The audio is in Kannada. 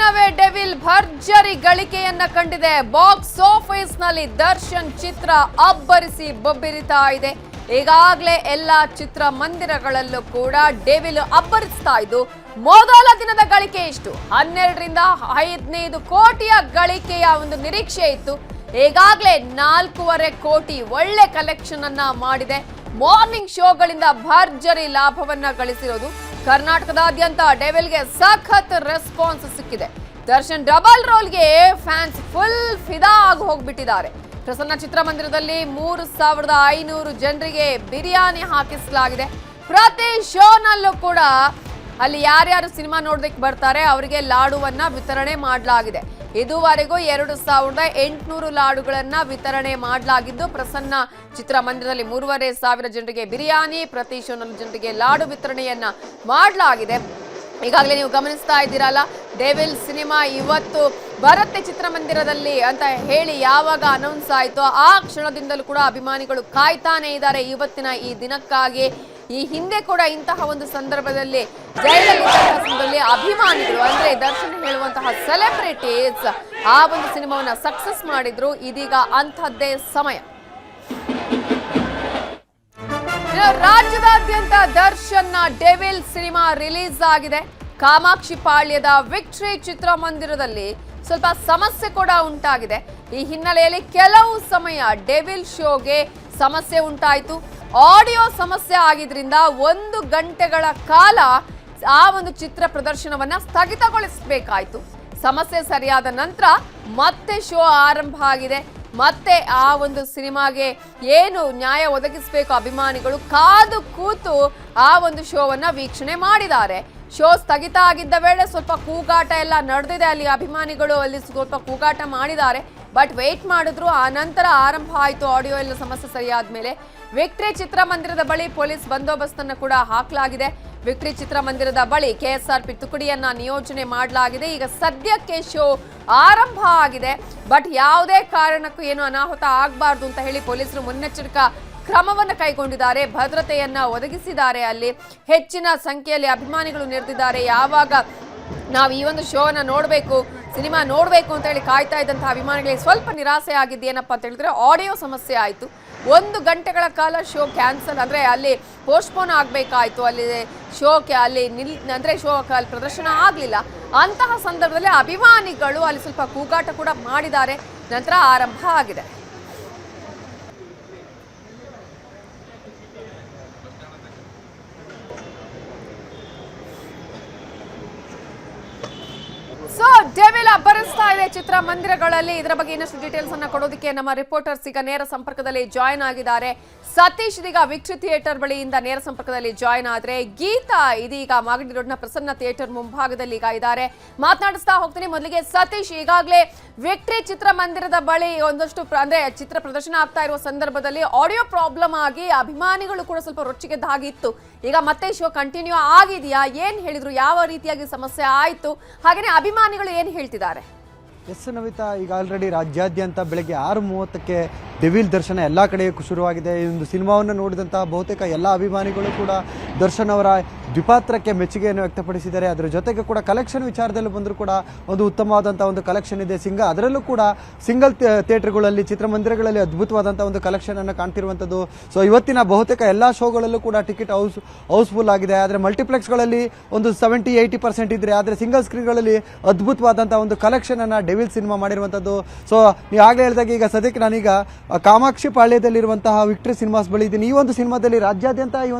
ದಿನವೇ ಡೆವಿಲ್ ಭರ್ಜರಿ ಗಳಿಕೆಯನ್ನ ಕಂಡಿದೆ. ಬಾಕ್ಸ್ ಆಫೀಸ್ ನಲ್ಲಿ ದರ್ಶನ್ ಚಿತ್ರ ಅಬ್ಬರಿಸಿ ಬೊಬ್ಬಿರಿತಾ ಇದೆ. ಈಗಾಗಲೇ ಎಲ್ಲಾ ಚಿತ್ರಮಂದಿರಗಳಲ್ಲೂ ಕೂಡ ಡೆವಿಲ್ ಅಬ್ಬರಿಸ್ತಾ ಇದ್ದು ಮೊದಲ ದಿನದ ಗಳಿಕೆ ಎಷ್ಟು 12 ರಿಂದ 15 ಕೋಟಿಯ ಗಳಿಕೆಯ ಒಂದು ನಿರೀಕ್ಷೆ ಇತ್ತು. ಈಗಾಗಲೇ 4.5 ಕೋಟಿ ಒಳ್ಳೆ ಕಲೆಕ್ಷನ್ ಅನ್ನ ಮಾಡಿದೆ. ಮಾರ್ನಿಂಗ್ ಶೋಗಳಿಂದ ಭರ್ಜರಿ ಲಾಭವನ್ನ ಗಳಿಸಿರೋದು. ಕರ್ನಾಟಕದಾದ್ಯಂತ ಡೆವಿಲ್ಗೆ ಸಖತ್ ರೆಸ್ಪಾನ್ಸ್ ಸಿಕ್ಕಿದೆ. ದರ್ಶನ್ ಡಬಲ್ ರೋಲ್ಗೆ ಫ್ಯಾನ್ಸ್ ಫುಲ್ ಫಿದಾ ಆಗಿ ಹೋಗ್ಬಿಟ್ಟಿದ್ದಾರೆ. ಪ್ರಸನ್ನ ಚಿತ್ರಮಂದಿರದಲ್ಲಿ 3500 ಜನರಿಗೆ ಬಿರಿಯಾನಿ ಹಾಕಿಸಲಾಗಿದೆ. ಪ್ರತಿ ಶೋನಲ್ಲೂ ಕೂಡ ಅಲ್ಲಿ ಯಾರ್ಯಾರು ಸಿನಿಮಾ ನೋಡೋದಕ್ಕೆ ಬರ್ತಾರೆ ಅವರಿಗೆ ಲಾಡುವನ್ನ ವಿತರಣೆ ಮಾಡಲಾಗಿದೆ. ಇದುವರೆಗೂ 2800 ಲಾಡುಗಳನ್ನ ವಿತರಣೆ ಮಾಡಲಾಗಿದ್ದು, ಪ್ರಸನ್ನ ಚಿತ್ರಮಂದಿರದಲ್ಲಿ 3500 ಜನರಿಗೆ ಬಿರಿಯಾನಿ, ಪ್ರತಿ ಶೋನಲ್ಲಿ ಜನರಿಗೆ ಲಾಡು ವಿತರಣೆಯನ್ನ ಮಾಡಲಾಗಿದೆ. ಈಗಾಗಲೇ ನೀವು ಗಮನಿಸ್ತಾ ಇದ್ದೀರಲ್ಲ, ಡೆವಿಲ್ ಸಿನಿಮಾ ಇವತ್ತು ಬರುತ್ತೆ ಚಿತ್ರಮಂದಿರದಲ್ಲಿ ಅಂತ ಹೇಳಿ ಯಾವಾಗ ಅನೌನ್ಸ್ ಆಯಿತೋ ಆ ಕ್ಷಣದಿಂದಲೂ ಕೂಡ ಅಭಿಮಾನಿಗಳು ಕಾಯ್ತಾನೆ ಇದ್ದಾರೆ ಇವತ್ತಿನ ಈ ದಿನಕ್ಕಾಗಿ. ಈ ಹಿಂದೆ ಕೂಡ ಇಂತಹ ಒಂದು ಸಂದರ್ಭದಲ್ಲಿ ಜೈಲಲ್ಲಿ ಅಭಿಮಾನಿಗಳು ಅಂದ್ರೆ ದರ್ಶನ್ ಹೇಳುವಂತಹ ಸೆಲೆಬ್ರಿಟೀಸ್ ಆ ಒಂದು ಸಿನಿಮಾವನ್ನ ಸಕ್ಸಸ್ ಮಾಡಿದ್ರು. ಇದೀಗ ಅಂಥದ್ದೇ ಸಮಯ. ರಾಜ್ಯದಾದ್ಯಂತ ದರ್ಶನ್ ನ ಡೆವಿಲ್ ಸಿನಿಮಾ ರಿಲೀಸ್ ಆಗಿದೆ. ಕಾಮಾಕ್ಷಿ ಪಾಳ್ಯದ ವಿಕ್ಟ್ರಿ ಚಿತ್ರಮಂದಿರದಲ್ಲಿ ಸ್ವಲ್ಪ ಸಮಸ್ಯೆ ಕೂಡ ಉಂಟಾಗಿದೆ. ಈ ಹಿನ್ನೆಲೆಯಲ್ಲಿ ಕೆಲವು ಸಮಯ ಡೆವಿಲ್ ಶೋಗೆ ಸಮಸ್ಯೆ ಉಂಟಾಯಿತು. ಆಡಿಯೋ ಸಮಸ್ಯೆ ಆಗಿದ್ರಿಂದ 1 ಗಂಟೆಗಳ ಕಾಲ ಆ ಒಂದು ಚಿತ್ರ ಪ್ರದರ್ಶನವನ್ನ ಸ್ಥಗಿತಗೊಳಿಸಬೇಕಾಯಿತು. ಸಮಸ್ಯೆ ಸರಿಯಾದ ನಂತರ ಮತ್ತೆ ಶೋ ಆರಂಭ ಆಗಿದೆ. ಮತ್ತೆ ಆ ಒಂದು ಸಿನಿಮಾಗೆ ಏನು ನ್ಯಾಯ ಒದಗಿಸಬೇಕು ಅಭಿಮಾನಿಗಳು ಕಾದು ಕೂತು ಆ ಒಂದು ಶೋವನ್ನ ವೀಕ್ಷಣೆ ಮಾಡಿದ್ದಾರೆ. ಶೋ ಸ್ಥಗಿತ ಆಗಿದ್ದ ವೇಳೆ ಸ್ವಲ್ಪ ಕೂಗಾಟ ಎಲ್ಲ ನಡೆದಿದೆ. ಅಲ್ಲಿ ಅಭಿಮಾನಿಗಳು ಅಲ್ಲಿ ಸ್ವಲ್ಪ ಕೂಗಾಟ ಮಾಡಿದ್ದಾರೆ. ಬಟ್ ವೇಟ್ ಮಾಡಿದ್ರು. ಆ ನಂತರ ಆರಂಭ ಆಯಿತು. ಆಡಿಯೋ ಎಲ್ಲ ಸಮಸ್ಯೆ ಸರಿಯಾದ ಮೇಲೆ ವಿಕ್ಟ್ರಿ ಚಿತ್ರಮಂದಿರದ ಬಳಿ ಪೊಲೀಸ್ ಬಂದೋಬಸ್ತ್ ಅನ್ನು ಕೂಡ ಹಾಕಲಾಗಿದೆ. ವಿಕ್ಟ್ರಿ ಚಿತ್ರಮಂದಿರದ ಬಳಿ KSRP ತುಕಡಿಯನ್ನ ನಿಯೋಜನೆ ಮಾಡಲಾಗಿದೆ. ಈಗ ಸದ್ಯಕ್ಕೆ ಶೋ ಆರಂಭ ಆಗಿದೆ. ಬಟ್ ಯಾವುದೇ ಕಾರಣಕ್ಕೂ ಏನು ಅನಾಹುತ ಆಗಬಾರ್ದು ಅಂತ ಹೇಳಿ ಪೊಲೀಸರು ಮುನ್ನೆಚ್ಚರಿಕಾ ಕ್ರಮವನ್ನು ಕೈಗೊಂಡಿದ್ದಾರೆ. ಭದ್ರತೆಯನ್ನ ಒದಗಿಸಿದ್ದಾರೆ. ಅಲ್ಲಿ ಹೆಚ್ಚಿನ ಸಂಖ್ಯೆಯಲ್ಲಿ ಅಭಿಮಾನಿಗಳು ನೆರೆದಿದ್ದಾರೆ. ಯಾವಾಗ ನಾವು ಈ ಒಂದು ಶೋನ ನೋಡಬೇಕು, ಸಿನಿಮಾ ನೋಡಬೇಕು ಅಂತ ಹೇಳಿ ಕಾಯ್ತಾ ಇದ್ದಂತಹ ಅಭಿಮಾನಿಗಳಿಗೆ ಸ್ವಲ್ಪ ನಿರಾಸೆ ಆಗಿದ್ದೇನಪ್ಪ ಅಂತ ಹೇಳಿದ್ರೆ ಆಡಿಯೋ ಸಮಸ್ಯೆ ಆಯಿತು. 1 ಗಂಟೆಗಳ ಕಾಲ ಶೋ ಕ್ಯಾನ್ಸಲ್ ಅಂದರೆ ಅಲ್ಲಿ ಪೋಸ್ಟ್ಪೋನ್ ಆಗಬೇಕಾಯಿತು. ಅಲ್ಲಿ ಶೋಕ್ಕೆ ಅಲ್ಲಿ ಶೋ ಪ್ರದರ್ಶನ ಆಗಲಿಲ್ಲ. ಅಂತಹ ಸಂದರ್ಭದಲ್ಲಿ ಅಭಿಮಾನಿಗಳು ಅಲ್ಲಿ ಸ್ವಲ್ಪ ಕೂಗಾಟ ಕೂಡ ಮಾಡಿದ್ದಾರೆ. ನಂತರ ಆರಂಭ ಆಗಿದೆ. ಸೊ ಡೆವಿಲ್ ಅಬ್ಬರಿಸ್ತಾ ಇದೆ ಚಿತ್ರಮಂದಿರಗಳಲ್ಲಿ. ಇದರ ಬಗ್ಗೆ ಇನ್ನಷ್ಟು ಡೀಟೇಲ್ಸ್ ಅನ್ನ ಕೊಡೋದಕ್ಕೆ ನಮ್ಮ ರಿಪೋರ್ಟರ್ಸ್ ಈಗ ನೇರ ಸಂಪರ್ಕದಲ್ಲಿ ಜಾಯ್ನ್ ಆಗಿದ್ದಾರೆ. ಸತೀಶ್ ಇದೀಗ ವಿಕ್ಟ್ರಿ ಥಿಯೇಟರ್ ಬಳಿಯಿಂದ ನೇರ ಸಂಪರ್ಕದಲ್ಲಿ ಜಾಯ್ನ್ ಆದ್ರೆ, ಗೀತಾ ಇದೀಗ ಮಾಗಡಿ ರೋಡ್ನ ಪ್ರಸನ್ನ ಥಿಯೇಟರ್ ಮುಂಭಾಗದಲ್ಲಿ ಈಗ ಇದ್ದಾರೆ. ಮಾತನಾಡಿಸ್ತಾ ಹೋಗ್ತೀನಿ. ಮೊದಲಿಗೆ ಸತೀಶ್, ಈಗಾಗಲೇ ವಿಕ್ಟ್ರಿ ಚಿತ್ರಮಂದಿರದ ಬಳಿ ಒಂದಷ್ಟು ಅಂದ್ರೆ ಚಿತ್ರ ಪ್ರದರ್ಶನ ಆಗ್ತಾ ಇರುವ ಸಂದರ್ಭದಲ್ಲಿ ಆಡಿಯೋ ಪ್ರಾಬ್ಲಮ್ ಆಗಿ ಅಭಿಮಾನಿಗಳು ಕೂಡ ಸ್ವಲ್ಪ ರೊಚ್ಚಿಗೆದ್ದ ಹಾಗಿತ್ತು. ಈಗ ಮತ್ತೆ ಶೋ ಕಂಟಿನ್ಯೂ ಆಗಿದೆಯಾ? ಏನ್ ಹೇಳಿದ್ರು? ಯಾವ ರೀತಿಯಾಗಿ ಸಮಸ್ಯೆ ಆಯಿತು? ಹಾಗೇನೆ ಅಭಿಮಾನಿಗಳು ಏನು ಹೇಳ್ತಿದ್ದಾರೆ? ಎಸ್ ನವಿತಾ, ಈಗ ಆಲ್ರೆಡಿ ರಾಜ್ಯಾದ್ಯಂತ ಬೆಳಗ್ಗೆ 6:30ಕ್ಕೆ ಡೆವಿಲ್ ದರ್ಶನ ಎಲ್ಲ ಕಡೆ ಶುರುವಾಗಿದೆ. ಈ ಒಂದು ಸಿನಿಮಾವನ್ನು ನೋಡಿದಂತಹ ಬಹುತೇಕ ಎಲ್ಲ ಅಭಿಮಾನಿಗಳು ಕೂಡ ದರ್ಶನ್ ಅವರ ದ್ವಿಪಾತ್ರಕ್ಕೆ ಮೆಚ್ಚುಗೆಯನ್ನು ವ್ಯಕ್ತಪಡಿಸಿದ್ದಾರೆ. ಅದರ ಜೊತೆಗೆ ಕೂಡ ಕಲೆಕ್ಷನ್ ವಿಚಾರದಲ್ಲೂ ಬಂದರೂ ಕೂಡ ಒಂದು ಉತ್ತಮವಾದಂಥ ಒಂದು ಕಲೆಕ್ಷನ್ ಇದೆ. ಅದರಲ್ಲೂ ಕೂಡ ಸಿಂಗಲ್ ಥಿಯೇಟರ್ಗಳಲ್ಲಿ, ಚಿತ್ರಮಂದಿರಗಳಲ್ಲಿ ಅದ್ಭುತವಾದಂಥ ಒಂದು ಕಲೆಕ್ಷನ್ ಅನ್ನು ಕಾಣ್ತಿರುವಂಥದ್ದು. ಸೊ ಇವತ್ತಿನ ಬಹುತೇಕ ಎಲ್ಲ ಶೋಗಳಲ್ಲೂ ಕೂಡ ಟಿಕೆಟ್ ಹೌಸ್ಫುಲ್ ಆಗಿದೆ. ಆದರೆ ಮಲ್ಟಿಪ್ಲೆಕ್ಸ್ಗಳಲ್ಲಿ ಒಂದು 70-80% ಇದ್ರೆ, ಆದರೆ ಸಿಂಗಲ್ ಸ್ಕ್ರೀನ್ಗಳಲ್ಲಿ ಅದ್ಭುತವಾದಂಥ ಒಂದು ಕಲೆಕ್ಷನ್ ಅನ್ನು ಡೆವಿಲ್ ಸಿನಿಮಾ ಮಾಡಿರುವಂಥದ್ದು. ಸೊ ನೀವು ಆಗಲೇ ಹೇಳಿದಾಗ ಈಗ ಸದ್ಯಕ್ಕೆ ನಾನೀಗ ಕಾಮಾಕ್ಷಿ ಪಾಳ್ಯದಲ್ಲಿರುವಂತಹ ವಿಕ್ಟ್ರಿ ಸಿನಿಮಾಸ್ ಬಳಿ ಇದ್ದೀನಿ. ಈ ಒಂದು ಸಿನಿಮಾದಲ್ಲಿ ರಾಜ್ಯಾದ್ಯಂತ ಈ